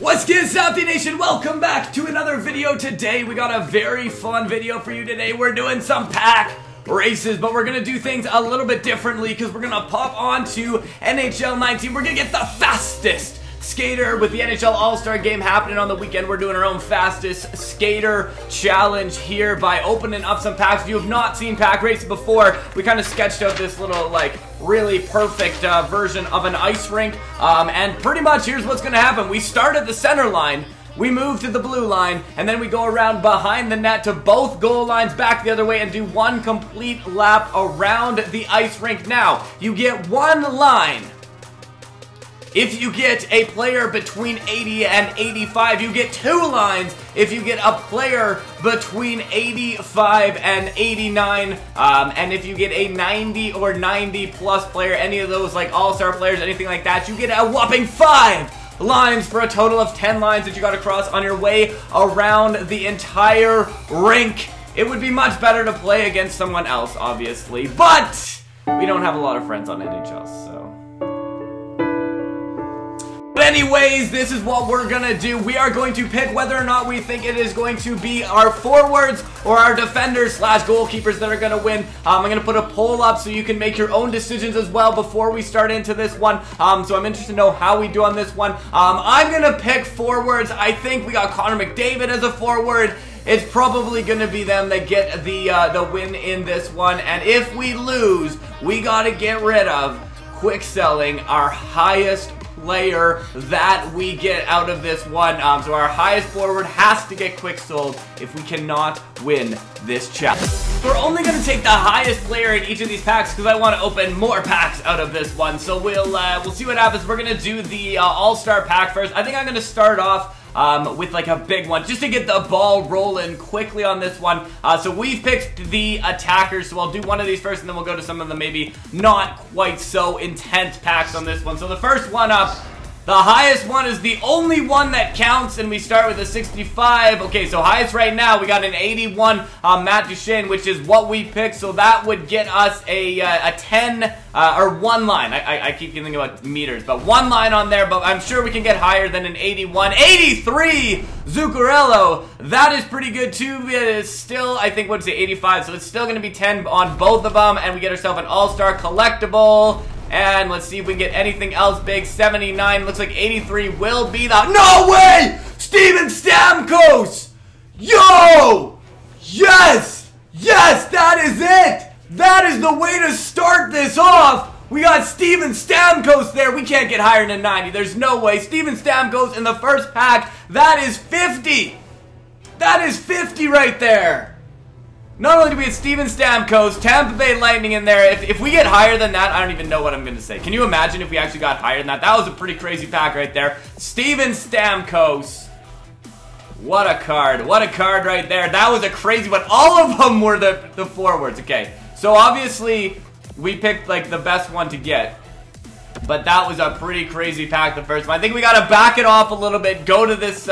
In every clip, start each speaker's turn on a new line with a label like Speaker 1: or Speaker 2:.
Speaker 1: What's good, Stopde Nation? Welcome back to another video. Today we got a very fun video for you today. We're doing some pack races, but we're gonna do things a little bit differently because we're gonna pop onto NHL 19. We're gonna get the fastest skater with the NHL All-Star game happening on the weekend. We're doing our own fastest skater challenge here by opening up some packs. If you have not seen pack races before, we kind of sketched out this little like really perfect version of an ice rink, and pretty much here's what's gonna happen. We start at the center line, we move to the blue line, and then we go around behind the net to both goal lines, back the other way, and do one complete lap around the ice rink. Now, you get one line if you get a player between 80 and 85. You get two lines if you get a player between 85 and 89. And if you get a 90 or 90 plus player, any of those like all-star players, anything like that, you get a whopping 5 lines for a total of 10 lines that you got to cross on your way around the entire rink. It would be much better to play against someone else, obviously, but we don't have a lot of friends on NHL, so. Anyways, this is what we're gonna do. We are going to pick whether or not we think it is going to be our forwards or our defenders slash goalkeepers that are gonna win. I'm gonna put a poll up so you can make your own decisions as well before we start into this one. So I'm interested to know how we do on this one. I'm gonna pick forwards. I think we got Connor McDavid as a forward. It's probably gonna be them that get the win in this one. And if we lose, we gotta get rid of quick selling our highest player that we get out of this one. So our highest forward has to get quick sold if we cannot win this challenge. We're only going to take the highest player in each of these packs because I want to open more packs out of this one. So we'll see what happens. We're going to do the all-star pack first. I think I'm going to start off with like a big one just to get the ball rolling quickly on this one. So we've picked the attackers, so I'll do one of these first and then we'll go to some of the maybe not quite so intense packs on this one. So the first one up, the highest one is the only one that counts, and we start with a 65. Okay, so highest right now, we got an 81 Matt Duchene, which is what we picked, so that would get us a 10, or one line. I keep thinking about meters, but one line on there, but I'm sure we can get higher than an 81. 83 Zuccarello, that is pretty good too. It is still, I think, what's it, 85, so it's still going to be 10 on both of them, and we get ourselves an all-star collectible. And let's see if we can get anything else big. 79, looks like 83 will be the... No way! Steven Stamkos! Yo! Yes! Yes, that is it! That is the way to start this off! We got Steven Stamkos there. We can't get higher than 90. There's no way. Steven Stamkos in the first pack. That is 50! That is 50 right there! Not only do we get Steven Stamkos, Tampa Bay Lightning in there, if we get higher than that, I don't even know what I'm going to say. Can you imagine if we actually got higher than that? That was a pretty crazy pack right there. Steven Stamkos. What a card. What a card right there. That was a crazy one. All of them were the forwards. Okay, so obviously we picked like the best one to get. But that was a pretty crazy pack, the first one. I think we got to back it off a little bit, go to this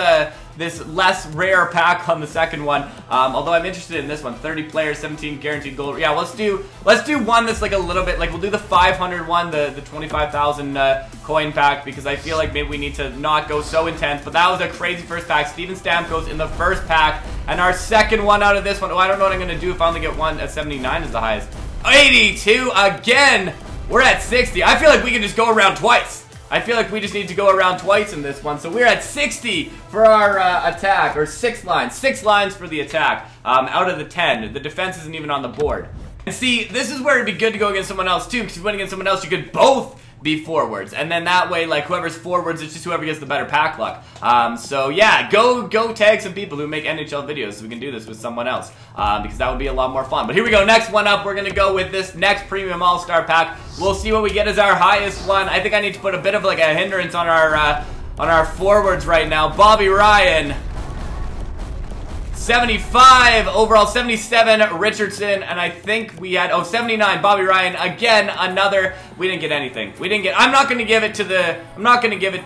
Speaker 1: this less rare pack on the second one. Although I'm interested in this one. 30 players, 17 guaranteed gold. Yeah, let's do one that's like a little bit, like we'll do the 500 one, the 25,000 coin pack, because I feel like maybe we need to not go so intense. But that was a crazy first pack. Steven Stamkos in the first pack. And our second one out of this one, oh, I don't know what I'm going to do if I only get one at 79 is the highest. 82 again. We're at 60. I feel like we can just go around twice. I feel like we just need to go around twice in this one. So we're at 60 for our attack, or 6 lines. 6 lines for the attack out of the 10. The defense isn't even on the board. And see, this is where it'd be good to go against someone else too, because if you went against someone else, you could both be forwards, and then that way, like, whoever's forwards, it's just whoever gets the better pack luck. So yeah, go tag some people who make NHL videos so we can do this with someone else, because that would be a lot more fun. But here we go, next one up, we're gonna go with this next premium all-star pack. We'll see what we get as our highest one. I think I need to put a bit of like a hindrance on our forwards right now. Bobby Ryan, 75 overall, 77 Richardson, and I think we had 79 Bobby Ryan. Again, another. We didn't get anything. We didn't get. I'm not going to give it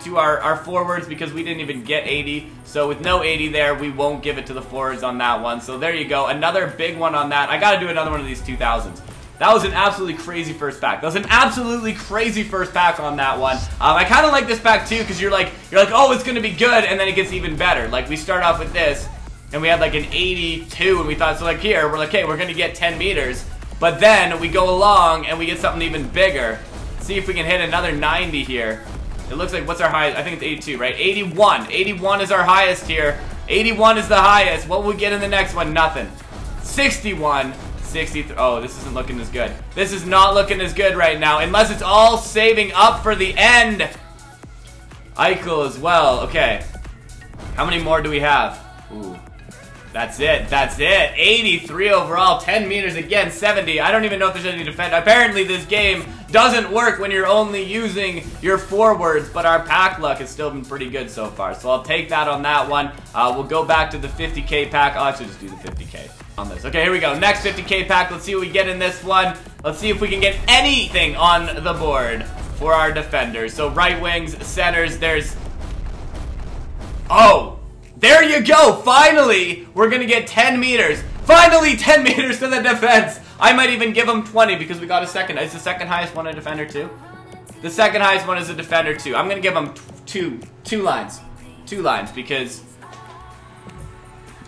Speaker 1: to our forwards because we didn't even get 80. So with no 80 there, we won't give it to the forwards on that one. So there you go, another big one on that. I got to do another one of these 2000s. That was an absolutely crazy first pack. That was an absolutely crazy first pack on that one. I kind of like this pack too, because you're like, oh, it's gonna be good, and then it gets even better. Like, we start off with this, and we had like an 82, and we thought, so like here, we're like, okay, we're gonna get 10 meters. But then we go along, and we get something even bigger. See if we can hit another 90 here. It looks like, what's our highest? I think it's 82, right? 81. 81 is our highest here. 81 is the highest. What will we get in the next one? Nothing. 61. 63. Oh, this isn't looking as good. This is not looking as good right now, unless it's all saving up for the end. Eichel as well. Okay. How many more do we have? Ooh. That's it. That's it. 83 overall. 10 meters again. 70. I don't even know if there's any defense. Apparently, this game doesn't work when you're only using your forwards, but our pack luck has still been pretty good so far. So I'll take that on that one. We'll go back to the 50K pack. I'll actually just do the 50K on this. Okay, here we go. Next 50K pack. Let's see what we get in this one. Let's see if we can get anything on the board for our defenders. So right wings, centers, there's... Oh! There you go! Finally, we're gonna get 10 meters. Finally, 10 meters to the defense. I might even give them 20 because we got a second. Is the second highest one a defender too? The second highest one is a defender too. I'm gonna give them two lines. 2 lines because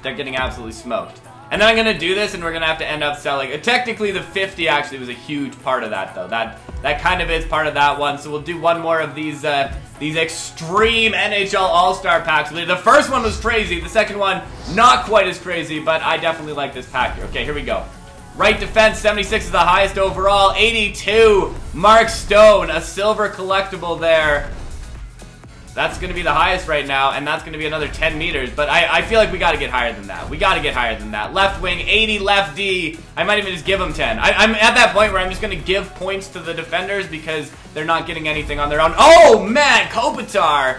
Speaker 1: they're getting absolutely smoked. And then I'm gonna do this, and we're gonna have to end up selling. Technically, the 50 actually was a huge part of that, though. That kind of is part of that one. So we'll do one more of these extreme NHL All-Star packs. The first one was crazy. The second one, not quite as crazy, but I definitely like this pack here. Okay, here we go. Right defense, 76 is the highest overall. 82, Mark Stone, a silver collectible there. That's going to be the highest right now, and that's going to be another 10 meters. But I feel like we got to get higher than that. We got to get higher than that. Left wing, 80 left D. I might even just give them 10. I'm at that point where I'm just going to give points to the defenders because they're not getting anything on their own. Oh, man, Kopitar.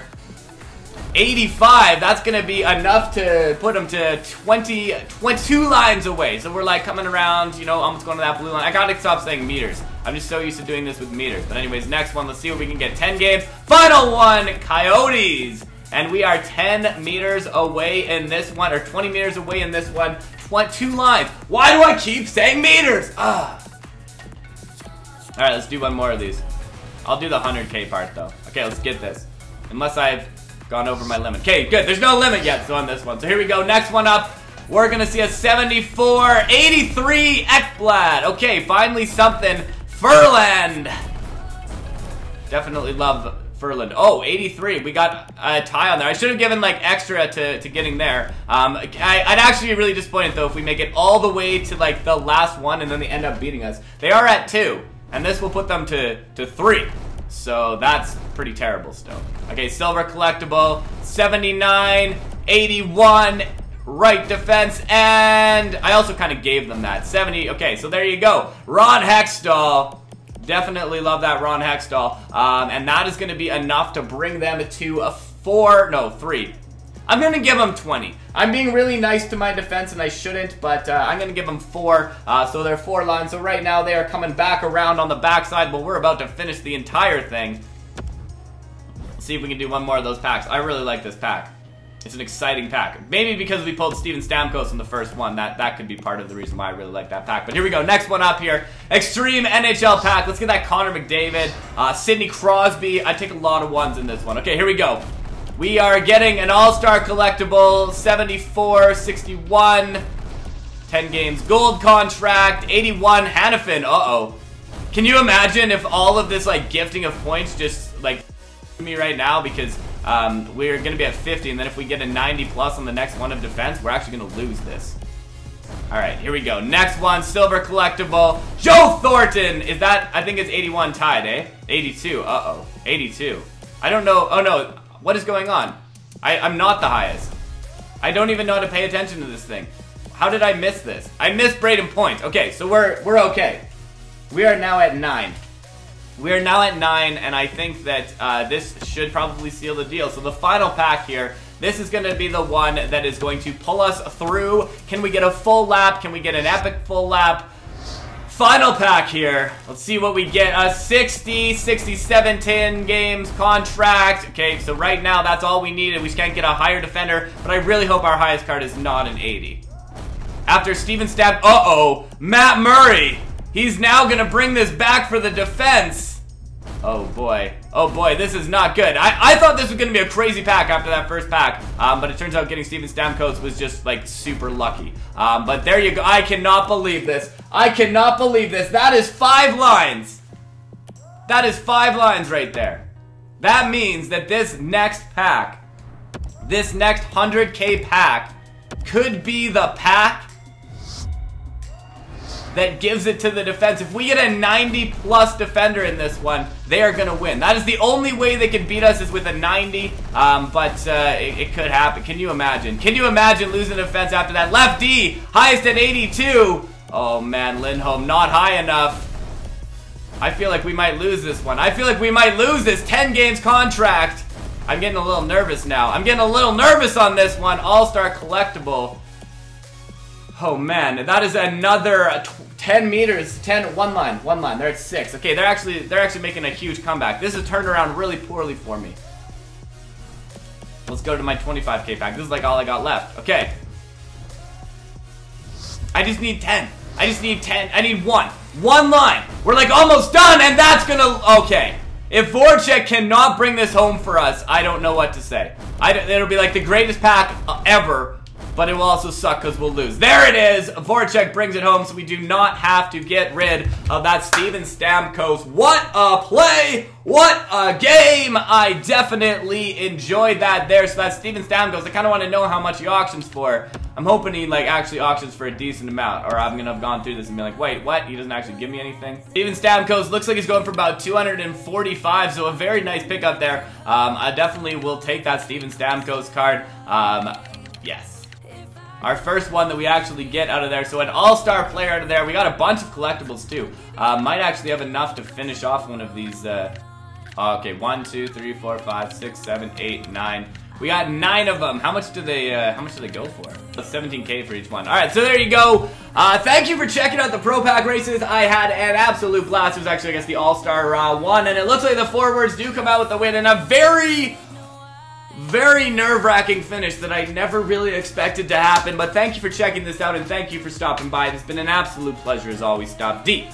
Speaker 1: 85. That's going to be enough to put them to 22 lines away. So we're like coming around, you know, almost going to that blue line. I got to stop saying meters. I'm just so used to doing this with meters. But anyways, next one, let's see if we can get 10 games. Final one, Coyotes. And we are 10 meters away in this one, or 20 meters away in this one. 2 lines. Why do I keep saying meters? Alright, let's do one more of these. I'll do the 100K part, though. Okay, let's get this. Unless I've gone over my limit. Okay, good. There's no limit yet, so on this one. So here we go. Next one up. We're going to see a 74, 83 Ekblad. Okay, finally something. Furland. Definitely love Furland. Oh, 83. We got a tie on there. I should have given like extra to getting there. I'd actually be really disappointed though if we make it all the way to like the last one and then they end up beating us. They are at 2, and this will put them to 3. So that's pretty terrible still. Okay, silver collectible, 79, 81, right defense, and I also kind of gave them that. 70, okay, so there you go. Ron Hextall. Definitely love that Ron Hextall. And that is going to be enough to bring them to a 3. I'm going to give them 20. I'm being really nice to my defense, and I shouldn't, but I'm going to give them 4. So they're 4 lines. So right now they are coming back around on the backside, but we're about to finish the entire thing. Let's see if we can do one more of those packs. I really like this pack. It's an exciting pack. Maybe because we pulled Steven Stamkos in the first one. That could be part of the reason why I really like that pack. But here we go. Next one up here. Extreme NHL pack. Let's get that Connor McDavid. Sidney Crosby. I take a lot of 1s in this one. Okay, here we go. We are getting an All-Star collectible. 74, 61. 10 games. Gold contract. 81. Hannafin. Uh-oh. Can you imagine if all of this, like, gifting of points just, like, me right now? Because we're going to be at 50, and then if we get a 90 plus on the next one of defense, we're actually going to lose this. Alright, here we go. Next one, silver collectible. Joe Thornton! Is that, I think it's 81 tied, eh? 82, uh-oh. 82. I don't know, oh no, what is going on? I'm not the highest. I don't even know how to pay attention to this thing. How did I miss this? I missed Braden points. Okay, so we're okay. We are now at 9. We are now at 9, and I think that this should probably seal the deal. So the final pack here, this is going to be the one that is going to pull us through. Can we get a full lap? Can we get an epic full lap? Final pack here. Let's see what we get. A 60, 67, 10 games contract. Okay, so right now that's all we needed. We can't get a higher defender, but I really hope our highest card is not an 80. After Steven Stab, uh-oh, Matt Murray. He's now gonna bring this back for the defense. Oh boy, this is not good. I thought this was gonna be a crazy pack after that first pack, but it turns out getting Steven Stamkos was just like super lucky. But there you go. I cannot believe this. I cannot believe this. That is 5 lines. That is 5 lines right there. That means that this next pack, this next 100K pack, could be the pack that gives it to the defense. If we get a 90+ defender in this one, they are going to win. That is the only way they can beat us, is with a 90, but it could happen. Can you imagine? Can you imagine losing defense after that? Left D, highest at 82. Oh man, Lindholm, not high enough. I feel like we might lose this one. I feel like we might lose this 10 games contract. I'm getting a little nervous now. I'm getting a little nervous on this one. All-Star collectible. Oh man, that is another 10 meters, 1 line. They're at 6. Okay, they're actually making a huge comeback. This has turned around really poorly for me. Let's go to my 25K pack. This is like all I got left. Okay. I just need 10. I just need 10. I need 1. 1 line. We're like almost done, and that's gonna... Okay. If Voracek cannot bring this home for us, I don't know what to say. It'll be like the greatest pack ever, but it will also suck because we'll lose. There it is. Voracek brings it home, so we do not have to get rid of that Steven Stamkos. What a play! What a game! I definitely enjoyed that there. So that's Steven Stamkos. I kind of want to know how much he auctions for. I'm hoping he like actually auctions for a decent amount, or I'm gonna have gone through this and be like, wait, what? He doesn't actually give me anything. Steven Stamkos looks like he's going for about 245, so a very nice pickup there. I definitely will take that Steven Stamkos card. Yes. Our first one that we actually get out of there. So an all-star player out of there. We got a bunch of collectibles too. Might actually have enough to finish off one of these. Okay, 1, 2, 3, 4, 5, 6, 7, 8, 9. We got 9 of them. How much do they go for? 17K for each one. Alright, so there you go. Thank you for checking out the Pro Pack races. I had an absolute blast. It was actually, I guess, the All-Star one, and it looks like the forwards do come out with the win, and a very nerve-wracking finish that I never really expected to happen. But thank you for checking this out, and thank you for stopping by. It's been an absolute pleasure as always. Stopde.